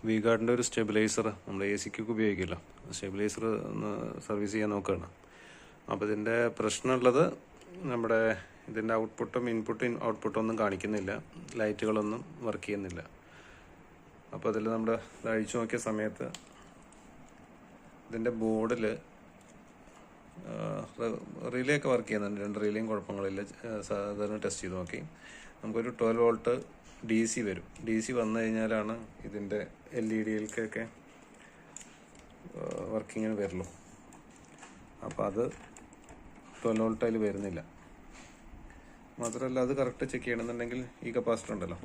V ഗാർഡിൻ്റെ ഒരു stabiliser നമ്മൾ A സിക്കൊക്കെ ഉപയോഗിക്കുമല്ലോ. Stabiliser ഒന്ന് സർവീസ് ചെയ്യാൻ നോക്കുകയാണ്. അപ്പോൾ ഇതിൻ്റെ പ്രശ്നമുള്ളത് നമ്മുടെ ഇതിൻ്റെ ഇൻപുട്ടും ഔട്ട്പുട്ടും ഒന്നും കാണിക്കുന്നില്ല, ലൈറ്റുകളൊന്നും വർക്ക് ചെയ്യുന്നില്ല. അപ്പോൾ അതിൽ നമ്മൾ ഇത് അഴിച്ചു നോക്കിയ സമയത്ത് ഇതിൻ്റെ ബോർഡിൽ റിലേ ഒക്കെ വർക്ക് ചെയ്യുന്നുണ്ട്. 2 റിലേയും കുഴപ്പങ്ങളില്ല. സാധാരണ ടെസ്റ്റ് ചെയ്ത് നോക്കി നമുക്കൊരു 12 വോൾട്ട് DC വരും. DC വന്നു കഴിഞ്ഞാലാണ് ഇതിൻ്റെ LED-കൾക്കൊക്കെ വർക്കിങ്ങിന് വരുള്ളൂ. അപ്പോൾ അത് 12 വോൾട്ട് അതിൽ വരുന്നില്ല. മാത്രമല്ല അത് കറക്റ്റ് ചെക്ക് ചെയ്യണമെന്നുണ്ടെങ്കിൽ ഈ കപ്പാസിറ്റർ ഉണ്ടല്ലോ,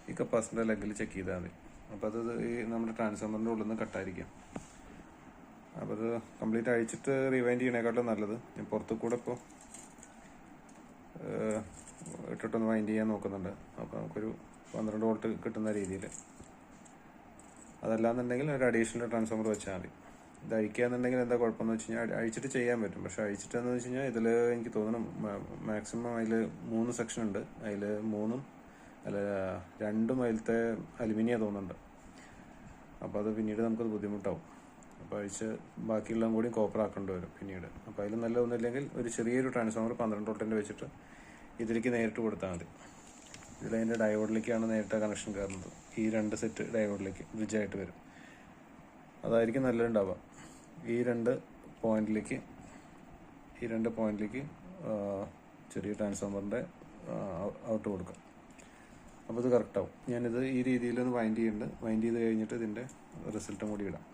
ഈ കപ്പാസിറ്ററിൻ്റെ ലെഗിൽ ചെക്ക് ചെയ്താൽ മതി. അപ്പോൾ അത് ഈ നമ്മുടെ ട്രാൻസ്ഫോമറിൻ്റെ ഉള്ളിൽ നിന്ന് കട്ടായിരിക്കും. അപ്പോൾ അത് കംപ്ലീറ്റ് അഴിച്ചിട്ട് റിവൈൻഡ് ചെയ്യണേക്കാട്ടും നല്ലത് ഞാൻ പുറത്തു കൂടെ ഇപ്പോൾ ഇട്ടിട്ടൊന്ന് വൈൻഡ് ചെയ്യാൻ നോക്കുന്നുണ്ട്. അപ്പോൾ നമുക്കൊരു 12 വോൾട്ട് കിട്ടുന്ന രീതിയിൽ. അതല്ലാന്നുണ്ടെങ്കിൽ ഒരു അഡീഷണൽ ട്രാൻസ്ഫോമർ വെച്ചാൽ മതി. ഇത് അഴിക്കുകയെന്നുണ്ടെങ്കിൽ എന്താ കുഴപ്പമെന്ന് വെച്ച് കഴിഞ്ഞാൽ അഴിച്ചിട്ട് ചെയ്യാൻ പറ്റും. പക്ഷേ അഴിച്ചിട്ടെന്ന് വെച്ച് കഴിഞ്ഞാൽ ഇതിൽ എനിക്ക് തോന്നുന്നു മാക്സിമം അതിൽ 3 സെക്ഷൻ ഉണ്ട്. അതിൽ 3ഉം 2ഉം അതിലത്തെ അലുമിനിയം തോന്നുന്നുണ്ട്. അപ്പോൾ അത് പിന്നീട് നമുക്കത് ബുദ്ധിമുട്ടാവും. അപ്പോൾ അഴിച്ച് ബാക്കിയുള്ളതും കൂടി കോപ്പർ ആക്കേണ്ടി വരും പിന്നീട്. അപ്പോൾ അതിൽ നല്ല ഒന്നുമില്ലെങ്കിൽ ഒരു ചെറിയൊരു ട്രാൻസ്ഫോമർ 12 വോൾട്ടിൻ്റെ വെച്ചിട്ട് ഇതിലേക്ക് നേരിട്ട് കൊടുത്താൽ മതി. ഇതിലതിൻ്റെ ഡയോഡിലേക്കാണ് നേരിട്ട് കണക്ഷൻ കയറുന്നത്. ഈ 2 സെറ്റ് ഡയോഡിലേക്ക് ബ്രിഡ്ജായിട്ട് വരും. അതായിരിക്കും നല്ലതുണ്ടാവുക. ഈ 2 പോയിന്റിലേക്ക് ചെറിയ ട്രാൻസ്ഫോമറിൻ്റെ ഔട്ട് കൊടുക്കാം. അപ്പോൾ ഇത് കറക്റ്റാവും. ഞാനിത് ഈ രീതിയിലൊന്ന് വൈൻഡ് ചെയ്യുന്നുണ്ട്. വൈൻഡ് ചെയ്ത് കഴിഞ്ഞിട്ട് ഇതിൻ്റെ റിസൾട്ടും കൂടി ഇടാം.